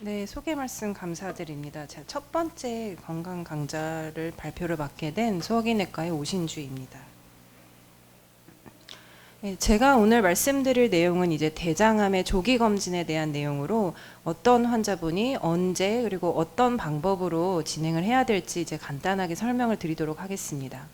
네, 소개 말씀 감사드립니다. 제가 첫 번째 건강 강좌를 발표를 맡게 된 소화기내과의 오신주입니다. 네, 제가 오늘 말씀드릴 내용은 이제 대장암의 조기 검진에 대한 내용으로 어떤 환자분이 언제 그리고 어떤 방법으로 진행을 해야 될지 이제 간단하게 설명을 드리도록 하겠습니다.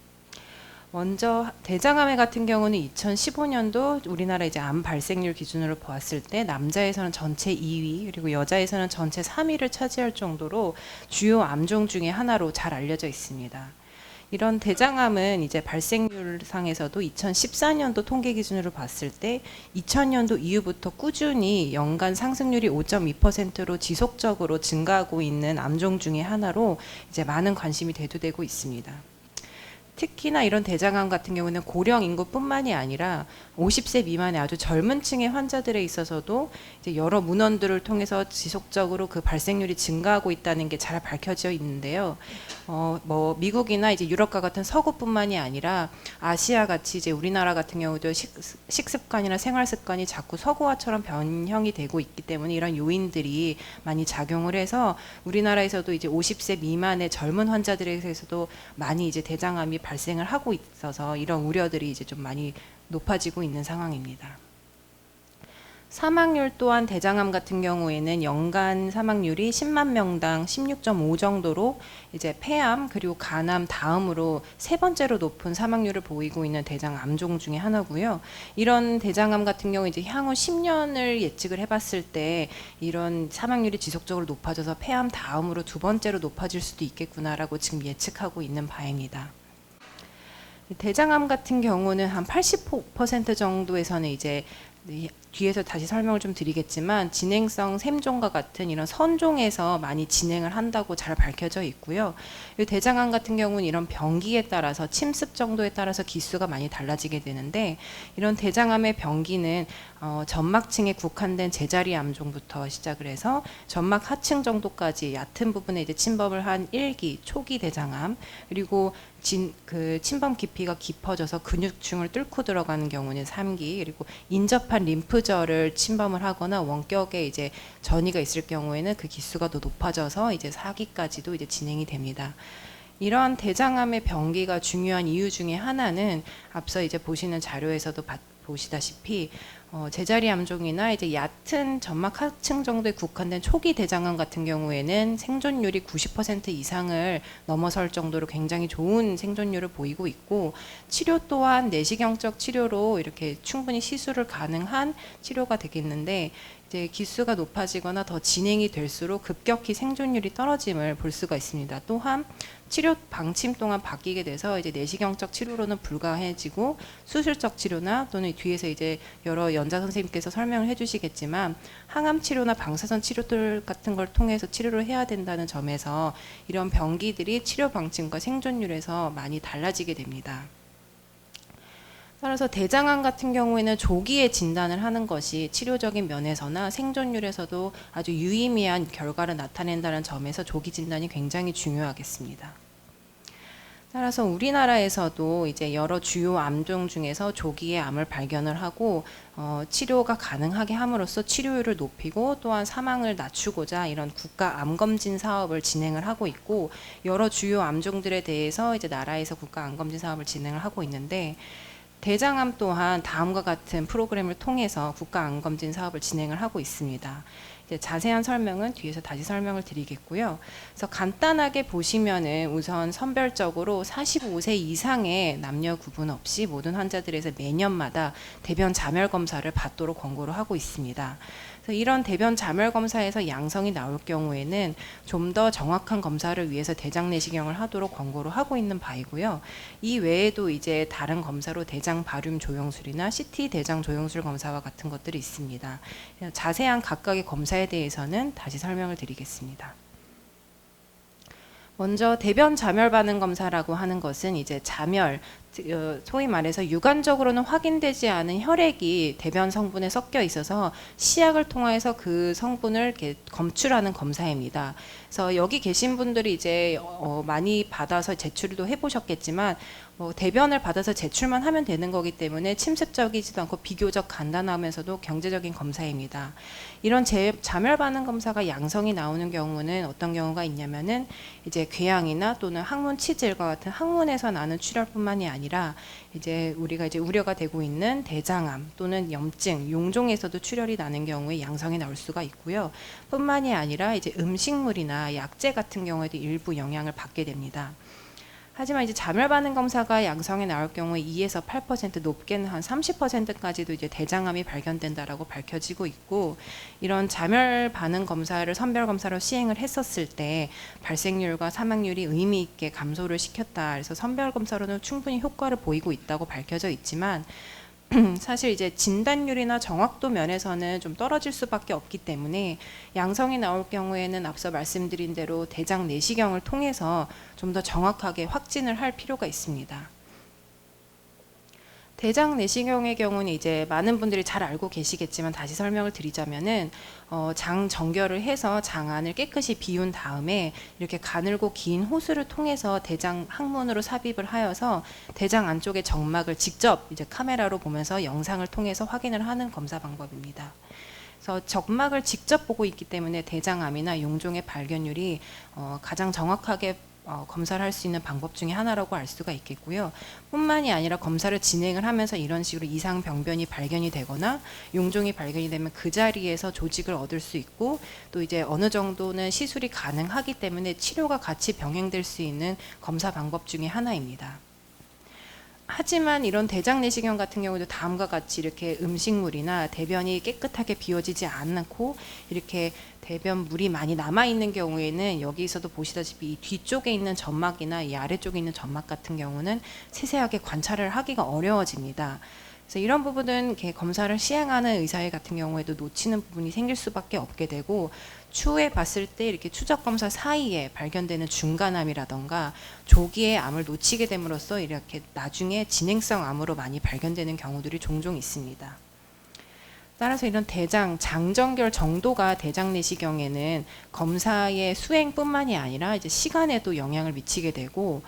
먼저 대장암의 같은 경우는 2015년도 우리나라 이제 암 발생률 기준으로 보았을 때 남자에서는 전체 2위 그리고 여자에서는 전체 3위를 차지할 정도로 주요 암종 중에 하나로 잘 알려져 있습니다. 이런 대장암은 이제 발생률 상에서도 2014년도 통계 기준으로 봤을 때 2000년도 이후부터 꾸준히 연간 상승률이 5.2%로 지속적으로 증가하고 있는 암종 중에 하나로 이제 많은 관심이 대두되고 있습니다. 특히나 이런 대장암 같은 경우는 고령 인구뿐만이 아니라 50세 미만의 아주 젊은 층의 환자들에 있어서도 이제 여러 문헌들을 통해서 지속적으로 그 발생률이 증가하고 있다는 게 잘 밝혀져 있는데요. 뭐 미국이나 이제 유럽과 같은 서구뿐만이 아니라 아시아 같이 이제 우리나라 같은 경우도 식습관이나 생활 습관이 자꾸 서구화처럼 변형이 되고 있기 때문에 이런 요인들이 많이 작용을 해서 우리나라에서도 이제 50세 미만의 젊은 환자들에게서도 많이 이제 대장암이 발생을 하고 있어서 이런 우려들이 이제 좀 많이 높아지고 있는 상황입니다. 사망률 또한 대장암 같은 경우에는 연간 사망률이 10만 명당 16.5 정도로 이제 폐암 그리고 간암 다음으로 세 번째로 높은 사망률을 보이고 있는 대장암종 중에 하나고요. 이런 대장암 같은 경우 이제 향후 10년을 예측을 해봤을 때 이런 사망률이 지속적으로 높아져서 폐암 다음으로 두 번째로 높아질 수도 있겠구나라고 지금 예측하고 있는 바입니다. 대장암 같은 경우는 한 80% 정도에서는 이제 뒤에서 다시 설명을 좀 드리겠지만 진행성 샘종과 같은 이런 선종에서 많이 진행을 한다고 잘 밝혀져 있고요. 이 대장암 같은 경우는 이런 병기에 따라서 침습 정도에 따라서 기수가 많이 달라지게 되는데 이런 대장암의 병기는 점막층에 국한된 제자리 암종부터 시작을 해서 점막 하층 정도까지 얕은 부분에 이제 침범을 한 1기 초기 대장암 그리고 그 침범 깊이가 깊어져서 근육층을 뚫고 들어가는 경우는 3기 그리고 인접한 림프절을 침범을 하거나 원격에 이제 전이가 있을 경우에는 그 기수가 더 높아져서 이제 4기까지도 이제 진행이 됩니다. 이러한 대장암의 병기가 중요한 이유 중에 하나는 앞서 이제 보시는 자료에서도 보시다시피 제자리 암종이나 이제 얕은 점막 하층 정도에 국한된 초기 대장암 같은 경우에는 생존율이 90% 이상을 넘어설 정도로 굉장히 좋은 생존율을 보이고 있고 치료 또한 내시경적 치료로 이렇게 충분히 시술을 가능한 치료가 되겠는데 이제 기수가 높아지거나 더 진행이 될수록 급격히 생존율이 떨어짐을 볼 수가 있습니다. 또한 치료 방침 동안 바뀌게 돼서 이제 내시경적 치료로는 불가해지고 수술적 치료나 또는 뒤에서 이제 여러 연자 선생님께서 설명을 해주시겠지만 항암 치료나 방사선 치료들 같은 걸 통해서 치료를 해야 된다는 점에서 이런 병기들이 치료 방침과 생존율에서 많이 달라지게 됩니다. 따라서 대장암 같은 경우에는 조기에 진단을 하는 것이 치료적인 면에서나 생존율에서도 아주 유의미한 결과를 나타낸다는 점에서 조기 진단이 굉장히 중요하겠습니다. 따라서 우리나라에서도 이제 여러 주요 암종 중에서 조기에 암을 발견을 하고 치료가 가능하게 함으로써 치료율을 높이고 또한 사망을 낮추고자 이런 국가 암검진 사업을 진행을 하고 있고 여러 주요 암종들에 대해서 이제 나라에서 국가 암검진 사업을 진행을 하고 있는데 대장암 또한 다음과 같은 프로그램을 통해서 국가 암검진 사업을 진행을 하고 있습니다. 이제 자세한 설명은 뒤에서 다시 설명을 드리겠고요. 그래서 간단하게 보시면은 우선 선별적으로 45세 이상의 남녀 구분 없이 모든 환자들에서 매년마다 대변 자멸 검사를 받도록 권고를 하고 있습니다. 그래서 이런 대변 자멸 검사에서 양성이 나올 경우에는 좀 더 정확한 검사를 위해서 대장 내시경을 하도록 권고를 하고 있는 바이고요. 이 외에도 이제 다른 검사로 대장 바륨 조영술이나 CT 대장 조영술 검사와 같은 것들이 있습니다. 자세한 각각의 검사에 대해서는 다시 설명을 드리겠습니다. 먼저 대변 자멸 반응 검사라고 하는 것은 이제 자멸, 소위 말해서 육안적으로는 확인되지 않은 혈액이 대변 성분에 섞여 있어서 시약을 통해서 그 성분을 이렇게 검출하는 검사입니다. 그래서 여기 계신 분들이 이제 많이 받아서 제출도 해보셨겠지만 뭐 대변을 받아서 제출만 하면 되는 거기 때문에 침습적이지도 않고 비교적 간단하면서도 경제적인 검사입니다. 이런 자멸 반응 검사가 양성이 나오는 경우는 어떤 경우가 있냐면은 이제 궤양이나 또는 항문 치질과 같은 항문에서 나는 출혈뿐만이 아니라 이제 우리가 이제 우려가 되고 있는 대장암 또는 염증, 용종에서도 출혈이 나는 경우에 양성이 나올 수가 있고요. 뿐만이 아니라 이제 음식물이나 약재 같은 경우에도 일부 영향을 받게 됩니다. 하지만 이제 자멸 반응 검사가 양성에 나올 경우에 2에서 8% 높게는 한 30%까지도 이제 대장암이 발견된다라고 밝혀지고 있고, 이런 자멸 반응 검사를 선별 검사로 시행을 했었을 때 발생률과 사망률이 의미 있게 감소를 시켰다. 그래서 선별 검사로는 충분히 효과를 보이고 있다고 밝혀져 있지만 사실 이제 진단율이나 정확도 면에서는 좀 떨어질 수밖에 없기 때문에 양성이 나올 경우에는 앞서 말씀드린 대로 대장 내시경을 통해서 좀 더 정확하게 확진을 할 필요가 있습니다. 대장 내시경의 경우는 이제 많은 분들이 잘 알고 계시겠지만 다시 설명을 드리자면은 장 정결을 해서 장 안을 깨끗이 비운 다음에 이렇게 가늘고 긴 호스를 통해서 대장 항문으로 삽입을 하여서 대장 안쪽의 점막을 직접 이제 카메라로 보면서 영상을 통해서 확인을 하는 검사 방법입니다. 그래서 점막을 직접 보고 있기 때문에 대장암이나 용종의 발견율이 가장 정확하게 검사를 할 수 있는 방법 중에 하나라고 알 수가 있겠고요. 뿐만이 아니라 검사를 진행을 하면서 이런 식으로 이상 병변이 발견이 되거나 용종이 발견이 되면 그 자리에서 조직을 얻을 수 있고, 또 이제 어느 정도는 시술이 가능하기 때문에 치료가 같이 병행될 수 있는 검사 방법 중에 하나입니다. 하지만 이런 대장 내시경 같은 경우도 다음과 같이 이렇게 음식물이나 대변이 깨끗하게 비워지지 않고 이렇게 대변 물이 많이 남아 있는 경우에는 여기서도 보시다시피 이 뒤쪽에 있는 점막이나 이 아래쪽에 있는 점막 같은 경우는 세세하게 관찰을 하기가 어려워집니다. 그래서 이런 부분은 이렇게 검사를 시행하는 의사 같은 경우에도 놓치는 부분이 생길 수밖에 없게 되고, 추후에 봤을 때 이렇게 추적 검사 사이에 발견되는 중간암이라던가 조기에 암을 놓치게 됨으로써 이렇게 나중에 진행성 암으로 많이 발견되는 경우들이 종종 있습니다. 따라서 이런 장정결 정도가 대장 내시경에는 검사의 수행뿐만이 아니라 이제 시간에도 영향을 미치게 되고,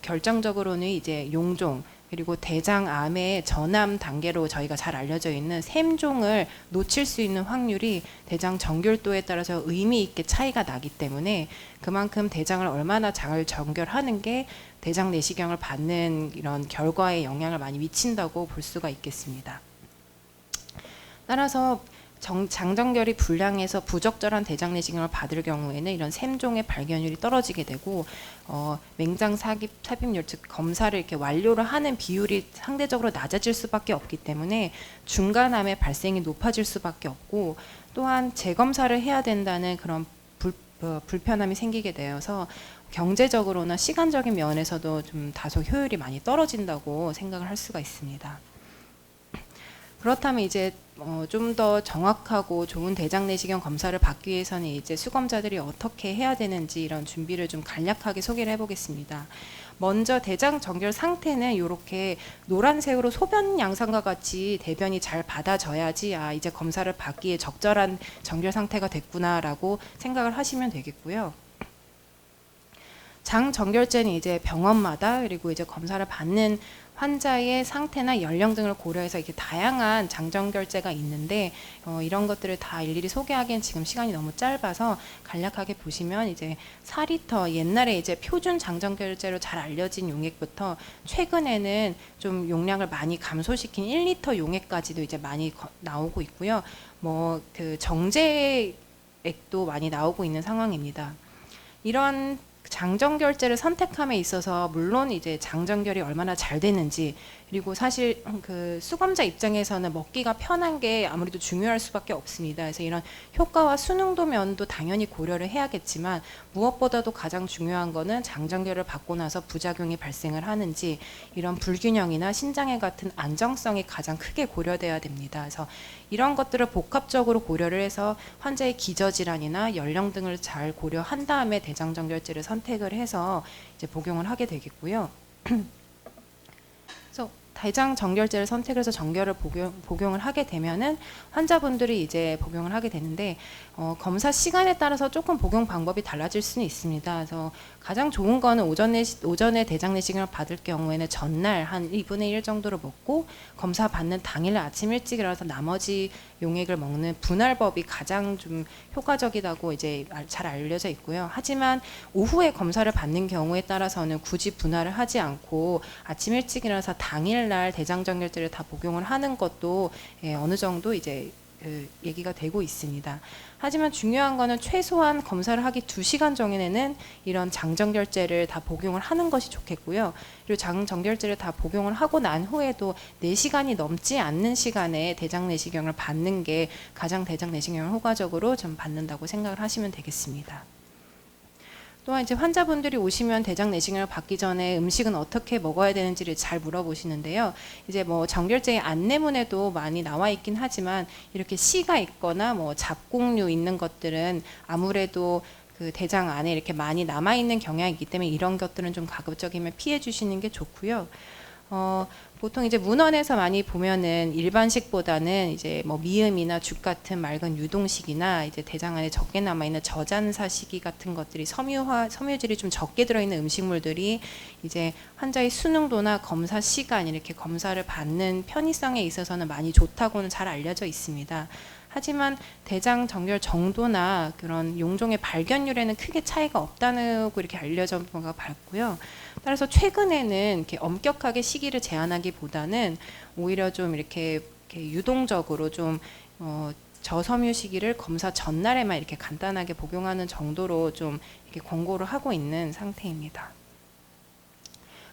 결정적으로는 이제 용종 그리고 대장암의 전암 단계로 저희가 잘 알려져 있는 샘종을 놓칠 수 있는 확률이 대장 정결도에 따라서 의미 있게 차이가 나기 때문에 그만큼 대장을 얼마나 잘 정결하는 게 대장 내시경을 받는 이런 결과에 영향을 많이 미친다고 볼 수가 있겠습니다. 따라서 장정결이 불량해서 부적절한 대장 내시경을 받을 경우에는 이런 샘종의 발견율이 떨어지게 되고 맹장 삽입률, 즉 검사를 이렇게 완료를 하는 비율이 상대적으로 낮아질 수밖에 없기 때문에 중간암의 발생이 높아질 수밖에 없고, 또한 재검사를 해야 된다는 그런 불편함이 생기게 되어서 경제적으로나 시간적인 면에서도 좀 다소 효율이 많이 떨어진다고 생각을 할 수가 있습니다. 그렇다면 이제 좀 더 정확하고 좋은 대장 내시경 검사를 받기 위해서는 이제 수검자들이 어떻게 해야 되는지 이런 준비를 좀 간략하게 소개를 해보겠습니다. 먼저 대장 정결 상태는 이렇게 노란색으로 소변 양상과 같이 대변이 잘 받아져야지 이제 검사를 받기에 적절한 정결 상태가 됐구나라고 생각을 하시면 되겠고요. 장 정결제는 이제 병원마다 그리고 이제 검사를 받는 환자의 상태나 연령 등을 고려해서 이렇게 다양한 장정결제가 있는데 이런 것들을 다 일일이 소개하기엔 지금 시간이 너무 짧아서 간략하게 보시면 이제 4리터 옛날에 이제 표준 장정결제로 잘 알려진 용액부터 최근에는 좀 용량을 많이 감소시킨 1리터 용액까지도 이제 많이 나오고 있고요. 뭐 그 정제액도 많이 나오고 있는 상황입니다. 이런 장정결제를 선택함에 있어서 물론 이제 장정결이 얼마나 잘 되는지, 그리고 사실 그 수검자 입장에서는 먹기가 편한 게 아무래도 중요할 수밖에 없습니다. 그래서 이런 효과와 순응도 면도 당연히 고려를 해야겠지만 무엇보다도 가장 중요한 거는 장정결을 받고 나서 부작용이 발생을 하는지, 이런 불균형이나 신장애 같은 안정성이 가장 크게 고려돼야 됩니다. 그래서 이런 것들을 복합적으로 고려를 해서 환자의 기저질환이나 연령 등을 잘 고려한 다음에 대장정결제를 선택을 해서 이제 복용을 하게 되겠고요. 그래서 대장 정결제를 선택해서 정결을 복용을 하게 되면은 환자분들이 이제 복용을 하게 되는데 검사 시간에 따라서 조금 복용 방법이 달라질 수는 있습니다. 그래서 가장 좋은 거는 오전에 대장 내시경을 받을 경우에는 전날 한 2분의 1 정도로 먹고 검사 받는 당일 아침 일찍 일어나서 나머지 용액을 먹는 분할법이 가장 좀 효과적이라고 이제 잘 알려져 있고요. 하지만 오후에 검사를 받는 경우에 따라서는 굳이 분할을 하지 않고 아침 일찍 일어나서 당일날 대장 정결제를 다 복용을 하는 것도 어느 정도 이제 얘기가 되고 있습니다. 하지만 중요한 거는 최소한 검사를 하기 2시간 전에는 이런 장정결제를 다 복용을 하는 것이 좋겠고요. 그리고 장정결제를 다 복용을 하고 난 후에도 4시간이 넘지 않는 시간에 대장 내시경을 받는 게 가장 대장 내시경을 효과적으로 좀 받는다고 생각을 하시면 되겠습니다. 또한 이제 환자분들이 오시면 대장 내시경을 받기 전에 음식은 어떻게 먹어야 되는지를 잘 물어보시는데요. 이제 뭐 정결제의 안내문에도 많이 나와 있긴 하지만 이렇게 씨가 있거나 뭐 잡곡류 있는 것들은 아무래도 그 대장 안에 이렇게 많이 남아 있는 경향이 있기 때문에 이런 것들은 좀 가급적이면 피해 주시는 게 좋고요. 보통 이제 문헌에서 많이 보면은 일반식보다는 이제 뭐 미음이나 죽 같은 맑은 유동식이나 이제 대장 안에 적게 남아 있는 저잔사식이 같은 것들이 섬유질이 좀 적게 들어있는 음식물들이 이제 환자의 수능도나 검사 시간 이렇게 검사를 받는 편의성에 있어서는 많이 좋다고는 잘 알려져 있습니다. 하지만 대장 정결 정도나 그런 용종의 발견율에는 크게 차이가 없다고 이렇게 알려져 바가 밝고요. 따라서 최근에는 이렇게 엄격하게 시기를 제한하기보다는 오히려 좀 이렇게 유동적으로 좀 저섬유 시기를 검사 전날에만 이렇게 간단하게 복용하는 정도로 좀 이렇게 권고를 하고 있는 상태입니다.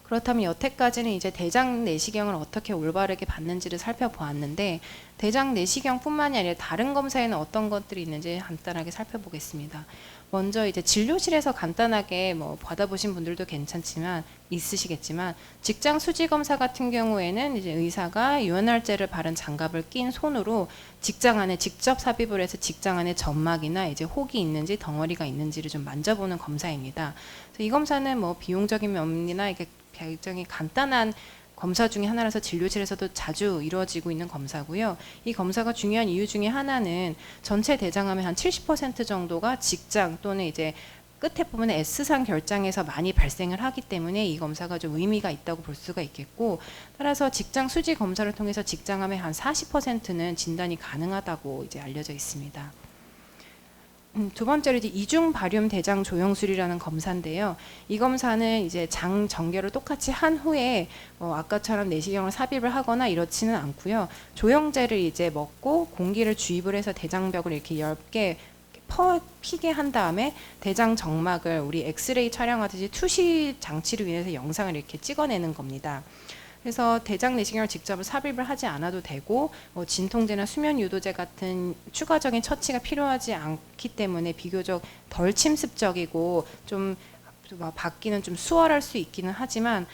그렇다면 여태까지는 이제 대장 내시경을 어떻게 올바르게 받는지를 살펴보았는데 대장 내시경뿐만이 아니라 다른 검사에는 어떤 것들이 있는지 간단하게 살펴보겠습니다. 먼저 이제 진료실에서 간단하게 뭐 받아보신 분들도 괜찮지만 있으시겠지만 직장 수지 검사 같은 경우에는 이제 의사가 유연활제를 바른 장갑을 낀 손으로 직장 안에 직접 삽입을 해서 직장 안에 점막이나 이제 혹이 있는지 덩어리가 있는지를 좀 만져보는 검사입니다. 그래서 이 검사는 뭐 비용적인 면이나 이게 굉장히 간단한 검사 중에 하나라서 진료실에서도 자주 이루어지고 있는 검사고요. 이 검사가 중요한 이유 중에 하나는 전체 대장암의 한 70% 정도가 직장 또는 이제 끝에 보면 S상 결장에서 많이 발생을 하기 때문에 이 검사가 좀 의미가 있다고 볼 수가 있겠고, 따라서 직장 수지 검사를 통해서 직장암의 한 40%는 진단이 가능하다고 이제 알려져 있습니다. 두 번째로 이제 이중 바륨 대장 조영술이라는 검사인데요. 이 검사는 이제 장 정결을 똑같이 한 후에 아까처럼 내시경을 삽입을 하거나 이렇지는 않고요. 조영제를 이제 먹고 공기를 주입을 해서 대장벽을 이렇게 얇게 피게 한 다음에 대장 정막을 우리 엑스레이 촬영하듯이 투시 장치로 인해서 영상을 이렇게 찍어내는 겁니다. 그래서 대장 내시경을 직접 삽입을 하지 않아도 되고 진통제나 수면 유도제 같은 추가적인 처치가 필요하지 않기 때문에 비교적 덜 침습적이고 좀 받기는 좀 수월할 수 있기는 하지만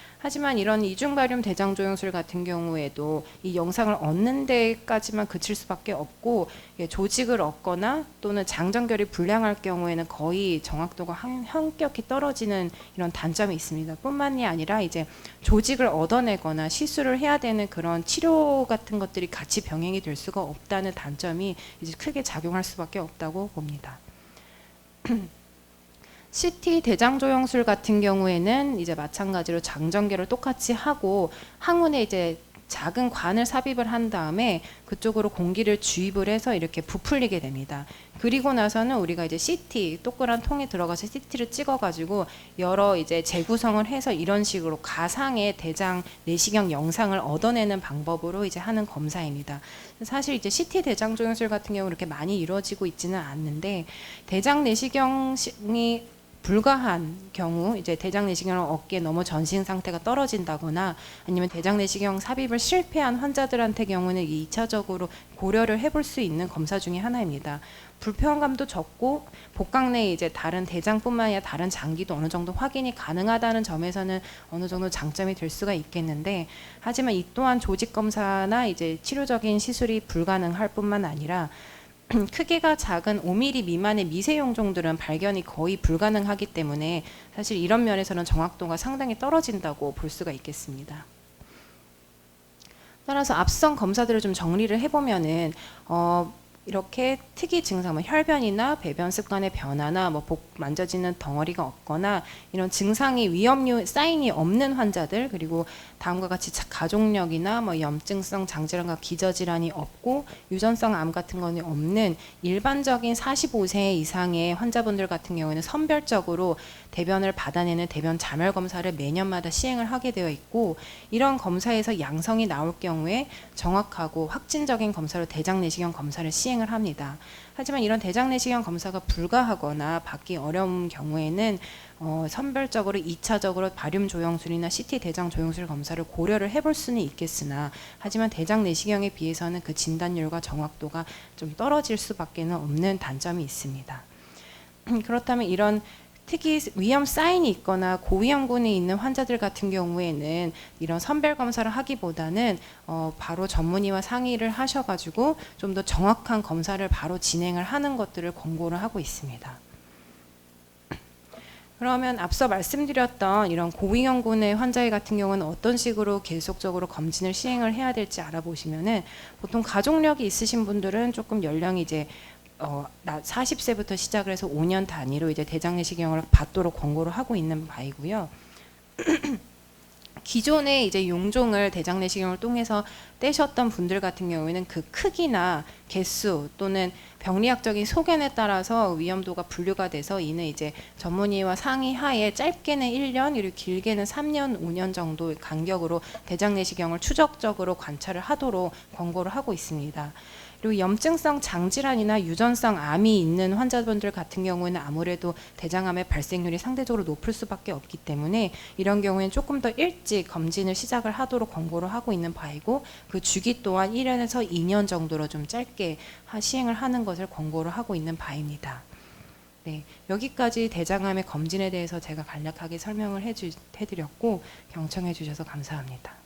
이런 이중바륨 대장조영술 같은 경우에도 이 영상을 얻는 데까지만 그칠 수밖에 없고 조직을 얻거나 또는 장정결이 불량할 경우에는 거의 정확도가 현격히 떨어지는 이런 단점이 있습니다. 뿐만이 아니라 이제 조직을 얻어내거나 시술을 해야 되는 그런 치료 같은 것들이 같이 병행이 될 수가 없다는 단점이 이제 크게 작용할 수밖에 없다고 봅니다. CT 대장조영술 같은 경우에는 이제 마찬가지로 장정계를 똑같이 하고 항문에 이제 작은 관을 삽입을 한 다음에 그쪽으로 공기를 주입을 해서 이렇게 부풀리게 됩니다. 그리고 나서는 우리가 이제 CT 동그란 통에 들어가서 CT를 찍어가지고 여러 이제 재구성을 해서 이런 식으로 가상의 대장 내시경 영상을 얻어내는 방법으로 이제 하는 검사입니다. 사실 이제 CT 대장조영술 같은 경우 이렇게 많이 이루어지고 있지는 않는데 대장 내시경이 불가한 경우 이제 대장 내시경을 얻기에 너무 전신 상태가 떨어진다거나 아니면 대장 내시경 삽입을 실패한 환자들한테 경우는 2차적으로 고려를 해볼 수 있는 검사 중에 하나입니다. 불편감도 적고 복강 내에 이제 다른 대장뿐만 아니라 다른 장기도 어느 정도 확인이 가능하다는 점에서는 어느 정도 장점이 될 수가 있겠는데, 하지만 이 또한 조직 검사나 이제 치료적인 시술이 불가능할 뿐만 아니라 크기가 작은 5mm 미만의 미세 용종들은 발견이 거의 불가능하기 때문에 사실 이런 면에서는 정확도가 상당히 떨어진다고 볼 수가 있겠습니다. 따라서 앞선 검사들을 좀 정리를 해보면은 이렇게 특이 증상, 뭐 혈변이나 배변 습관의 변화나 뭐 복 만져지는 덩어리가 없거나 이런 증상이 위험류 사인이 없는 환자들, 그리고 다음과 같이 가족력이나 뭐 염증성 장질환과 기저질환이 없고 유전성 암 같은 거는 없는 일반적인 45세 이상의 환자분들 같은 경우에는 선별적으로 대변을 받아내는 대변 자멸 검사를 매년마다 시행을 하게 되어 있고, 이런 검사에서 양성이 나올 경우에 정확하고 확진적인 검사로 대장 내시경 검사를 시행을 합니다. 하지만 이런 대장 내시경 검사가 불가하거나 받기 어려운 경우에는 선별적으로 2차적으로 바륨 조영술이나 CT 대장 조영술 검사를 고려를 해볼 수는 있겠으나, 하지만 대장 내시경에 비해서는 그 진단율과 정확도가 좀 떨어질 수밖에 없는 단점이 있습니다. 그렇다면 이런 특히 위험 사인이 있거나 고위험군에 있는 환자들 같은 경우에는 이런 선별 검사를 하기보다는 바로 전문의와 상의를 하셔가지고 좀 더 정확한 검사를 바로 진행을 하는 것들을 권고를 하고 있습니다. 그러면 앞서 말씀드렸던 이런 고위험군의 환자 같은 경우는 어떤 식으로 계속적으로 검진을 시행을 해야 될지 알아보시면은, 보통 가족력이 있으신 분들은 조금 연령이 이제 40세부터 시작을 해서 5년 단위로 이제 대장 내시경을 받도록 권고를 하고 있는 바이고요. 기존에 이제 용종을 대장 내시경을 통해서 떼셨던 분들 같은 경우에는 그 크기나 개수 또는 병리학적인 소견에 따라서 위험도가 분류가 돼서 이는 이제 전문의와 상의하에 짧게는 1년 그리고 길게는 3년, 5년 정도 간격으로 대장 내시경을 추적적으로 관찰을 하도록 권고를 하고 있습니다. 그리고 염증성 장질환이나 유전성 암이 있는 환자분들 같은 경우에는 아무래도 대장암의 발생률이 상대적으로 높을 수밖에 없기 때문에 이런 경우에는 조금 더 일찍 검진을 시작을 하도록 권고를 하고 있는 바이고, 그 주기 또한 1년에서 2년 정도로 좀 짧게 시행을 하는 것을 권고를 하고 있는 바입니다. 네, 여기까지 대장암의 검진에 대해서 제가 간략하게 설명을 해드렸고 경청해 주셔서 감사합니다.